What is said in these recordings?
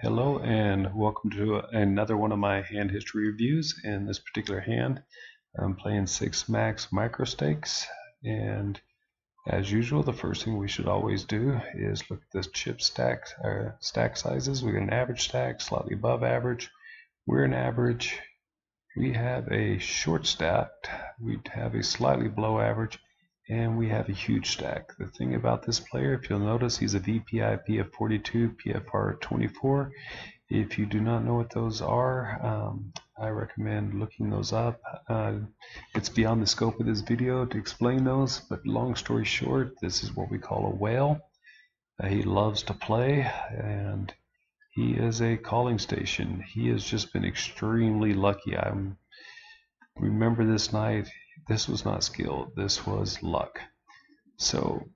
Hello and welcome to another one of my hand history reviews. In this particular hand, I'm playing 6 max micro stakes, and as usual, the first thing we should always do is look at the chip stack sizes. We got an average stack, slightly above average. We're an average. We have a short stacked. We have a slightly below average, and we have a huge stack. The thing about this player, if you'll notice, he's a VPIP of 42, PFR 24. If you do not know what those are, I recommend looking those up. It's beyond the scope of this video to explain those, but long story short, this is what we call a whale. He loves to play, and he is a calling station. He has just been extremely lucky. Remember this night, this was not skill, this was luck. So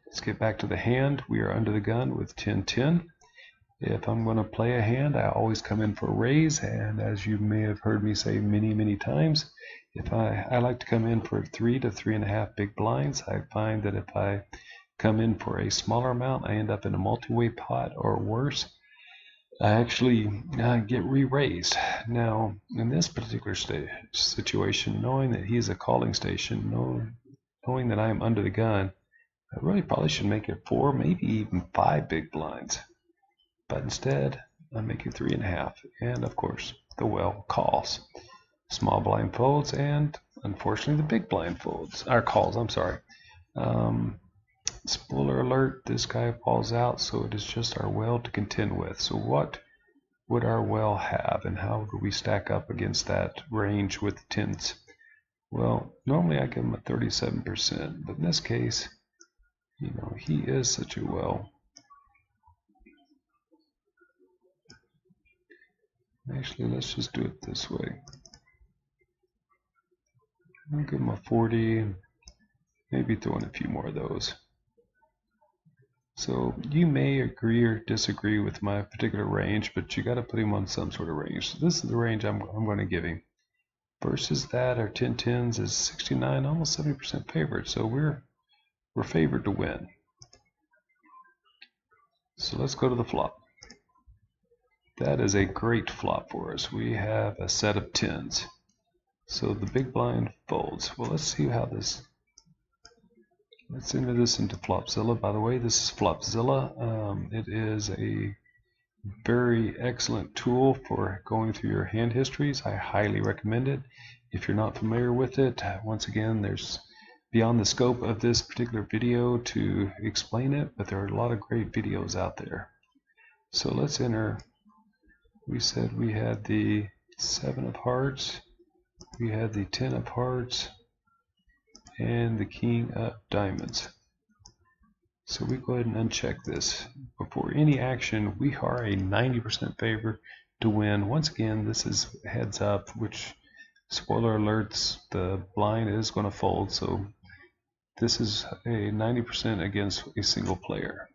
let's get back to the hand. We are under the gun with 10-10. If I'm going to play a hand, I always come in for a raise, and as you may have heard me say many times, if I like to come in for 3 to 3.5 big blinds. I find that if I come in for a smaller amount, I end up in a multi-way pot, or worse, I actually get re-raised. Now, in this particular situation, knowing that he's a calling station, knowing that I'm under the gun, I really probably should make it 4, maybe even 5 big blinds. But instead, I make it 3.5, and of course, the whale calls. Small blind folds, and unfortunately, the big blind folds, or calls. I'm sorry. Spoiler alert: this guy falls out, so it is just our whale to contend with. So what would our whale have, and how do we stack up against that range with the tens? Well, normally I give him a 37%, but in this case, he is such a whale. Actually, let's just do it this way. I'll give him a 40, maybe throw in a few more of those. So you may agree or disagree with my particular range, but you got to put him on some sort of range. So this is the range I'm going to give him. Versus that, our 10-10s is 69, almost 70% favored. So we're favored to win. So let's go to the flop. That is a great flop for us. We have a set of 10s. So the big blind folds. Well, let's see how this. Let's enter this into Flopzilla. By the way, this is Flopzilla. It is a very excellent tool for going through your hand histories. I highly recommend it. If you're not familiar with it, once again, there's beyond the scope of this particular video to explain it, but there are a lot of great videos out there. So let's enter. We said we had the 7 of hearts, we had the 10 of hearts, and the king of diamonds. So we go ahead and uncheck this. Before any action, we are a 90% favor to win. Once again, this is heads up, which, spoiler alerts, the blind is going to fold, so this is a 90% against a single player.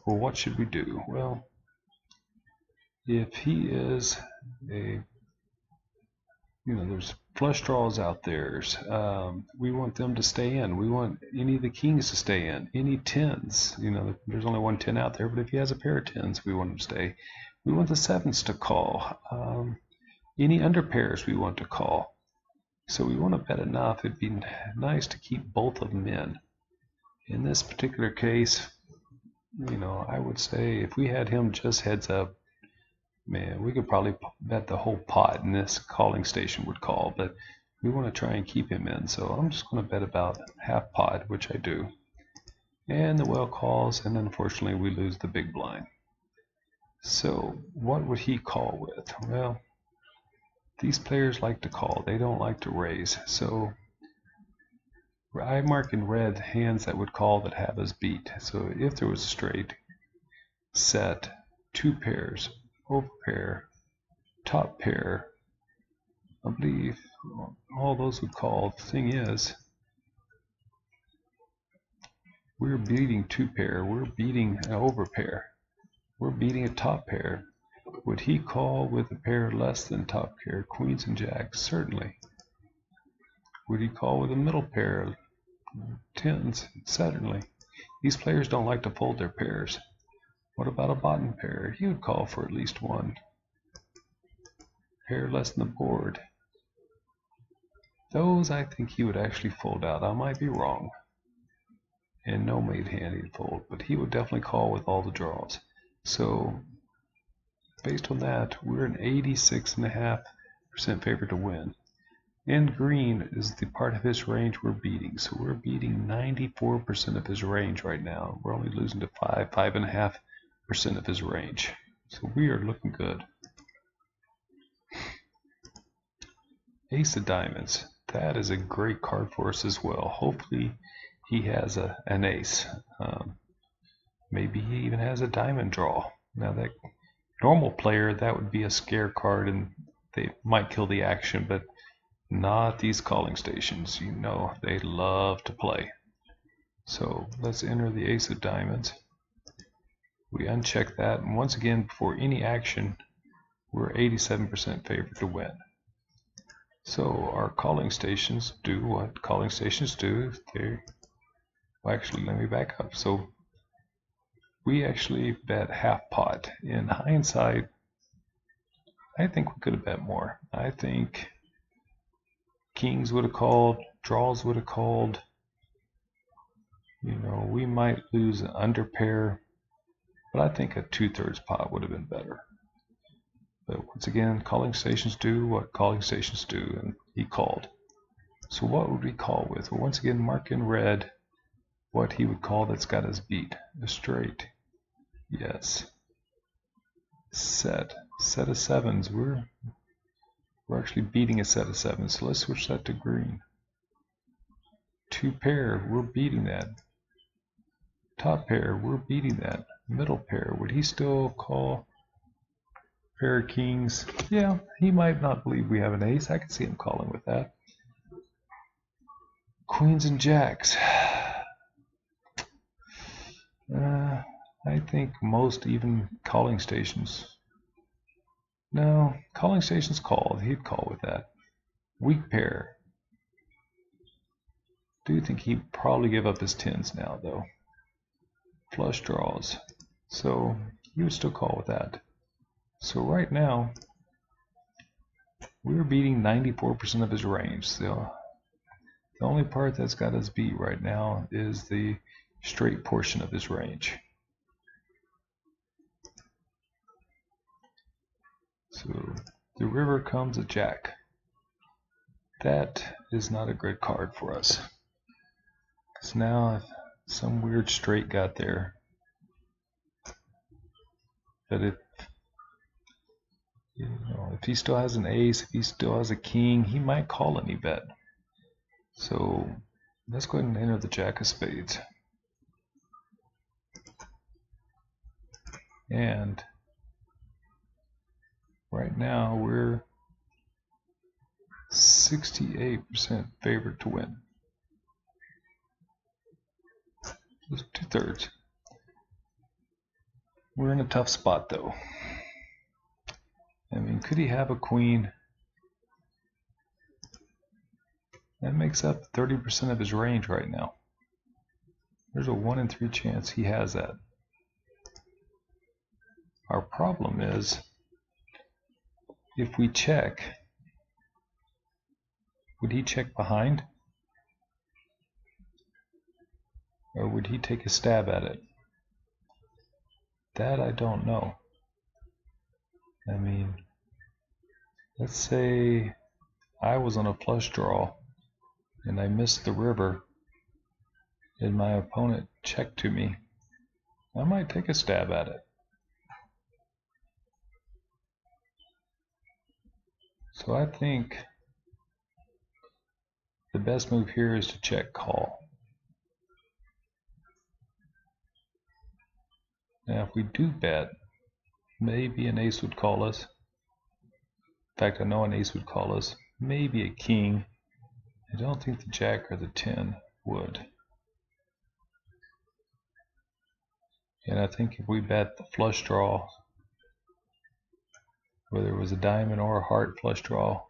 Well, what should we do? Well, if he is a, there's flush draws out there. We want them to stay in. We want any of the kings to stay in. Any tens. There's only one 10 out there, but if he has a pair of tens, we want him to stay. We want the sevens to call. Any under pairs we want to call. So we want to bet enough. It'd be nice to keep both of them in. In this particular case, I would say if we had him just heads up, man, we could probably bet the whole pot, and this calling station would call, but we want to try and keep him in. So I'm just going to bet about half pot, which I do. And the whale calls, and then unfortunately we lose the big blind. So what would he call with? Well, these players like to call. They don't like to raise. So I mark in red hands that would call that have us beat. So if there was a straight, set, 2 pairs, over pair, top pair, I believe all those would call. The thing is, we're beating 2 pair, we're beating an over pair, we're beating a top pair. Would he call with a pair less than top pair, queens and jacks? Certainly. Would he call with a middle pair, tens? Certainly. These players don't like to fold their pairs. What about a bottom pair? He would call for at least one. Pair less than the board. Those I think he would actually fold out. I might be wrong. And no made hand he'd fold, but he would definitely call with all the draws. So based on that, we're an 86.5% favorite to win. And green is the part of his range we're beating. So we're beating 94% of his range right now. We're only losing to 5.5% of his range. So we are looking good. Ace of diamonds. That is a great card for us as well. Hopefully he has an ace. Maybe he even has a diamond draw. Now that normal player, that would be a scare card and they might kill the action, but not these calling stations. You know they love to play. So let's enter the ace of diamonds. We uncheck that, and once again, before any action, we're 87% favored to win. So our calling stations do what calling stations do. Well, actually, let me back up. So we actually bet half pot. In hindsight, I think we could have bet more. I think kings would have called, draws would have called. You know, we might lose an under pair, but I think a 2/3 pot would have been better. But once again, calling stations do what calling stations do, and he called. So what would we call with? Well, once again, mark in red what he would call that's got us beat. A straight. Yes. Set of sevens. We're actually beating a set of sevens, so let's switch that to green. Two pair, we're beating that. Top pair, we're beating that. Middle pair, would he still call? Pair of kings, yeah, he might not believe we have an ace. I can see him calling with that. Queens and jacks. I think most even calling stations. No, calling stations called. He'd call with that. Weak pair. Do you think he'd probably give up his tens now, though? Flush draws. So he would still call with that. So right now, we're beating 94% of his range. So the only part that's got us beat right now is the straight portion of his range. So the river comes a jack. That is not a good card for us. Because now if some weird straight got there, that if he still has an ace, if he still has a king, he might call any bet. So let's go ahead and enter the jack of spades. And right now we're 68% favored to win. Just 2/3. We're in a tough spot though. I mean, could he have a queen? That makes up 30% of his range right now. There's a 1 in 3 chance he has that. Our problem is, if we check, would he check behind? Or would he take a stab at it? That I don't know. I mean, let's say I was on a flush draw and I missed the river and my opponent checked to me. I might take a stab at it. So I think the best move here is to check call. Now if we do bet, maybe an ace would call us. In fact, I know an ace would call us. Maybe a king. I don't think the jack or the 10 would. And I think if we bet the flush draw, whether it was a diamond or a heart flush draw,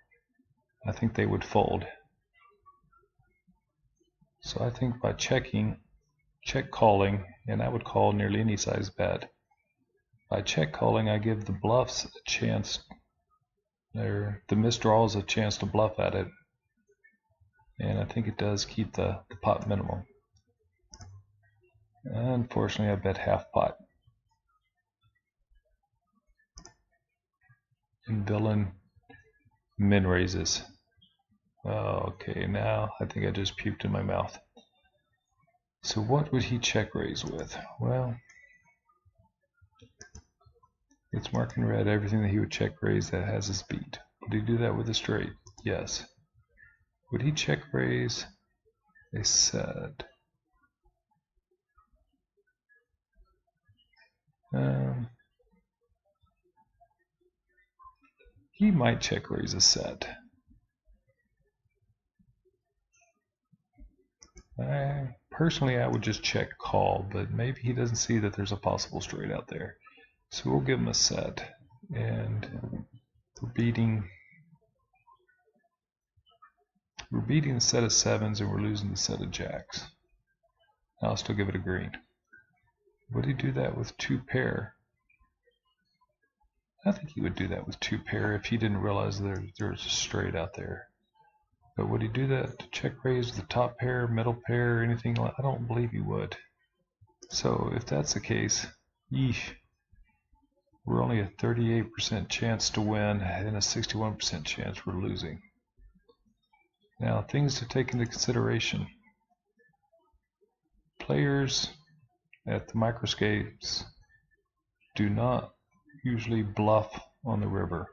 I think they would fold. So I think by checking, check calling, and I would call nearly any size bet, By check calling, I give the bluffs a chance, or the misdraws a chance to bluff at it, and I think it does keep the pot minimum. Unfortunately, I bet half pot. And villain min raises. Okay, now I think I just puked in my mouth. So what would he check raise with? Well, it's marked in red everything that he would check raise that has his beat. Would he do that with a straight? Yes. Would he check raise a set? He might check raise a set. Personally, I would just check call, but maybe he doesn't see that there's a possible straight out there. So we'll give him a set, and we're beating the set of sevens, and we're losing the set of jacks. I'll still give it a green. Would he do that with two pair? I think he would do that with two pair if he didn't realize there's a straight out there. But would he do that to check raise the top pair, middle pair, anything like that? I don't believe he would. So if that's the case, yeesh, we're only a 38% chance to win and a 61% chance we're losing. Now, things to take into consideration. Players at the microscapes do not usually bluff on the river.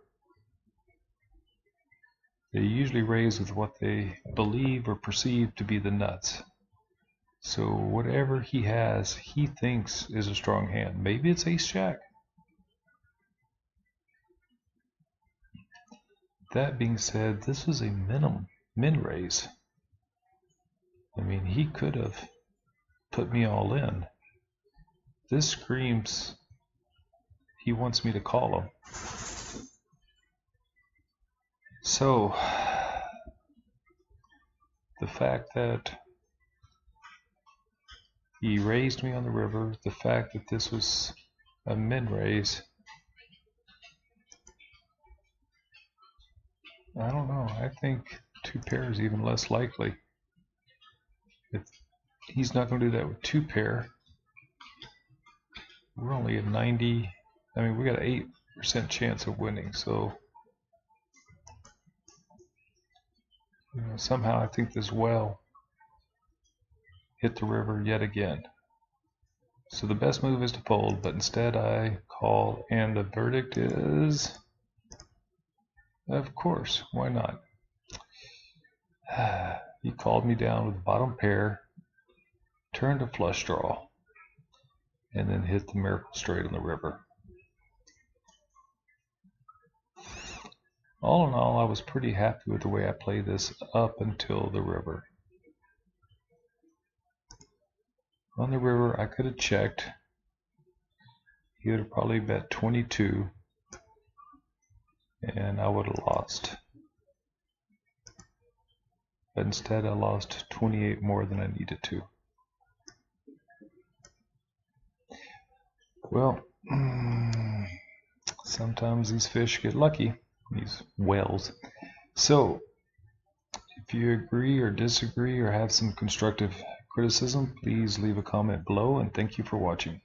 They usually raise with what they believe or perceive to be the nuts. So whatever he has, he thinks is a strong hand. Maybe it's ace-jack. That being said, this is a min raise. I mean, he could have put me all in. This screams he wants me to call him. So the fact that he raised me on the river, the fact that this was a min raise, I don't know. I think two pair is even less likely. If he's not going to do that with two pair, we're only at 90. I mean, we got an 8% chance of winning. So somehow I think this well hit the river yet again. So the best move is to fold, but instead I call, and the verdict is, of course, why not? He called me down with the bottom pair, turned a flush draw, and then hit the miracle straight on the river. All in all, I was pretty happy with the way I played this up until the river. On the river, I could have checked. He would have probably bet 22, and I would have lost. But instead, I lost 28 more than I needed to. Well, sometimes these fish get lucky, these whales. So, if you agree or disagree or have some constructive criticism, please leave a comment below, and thank you for watching.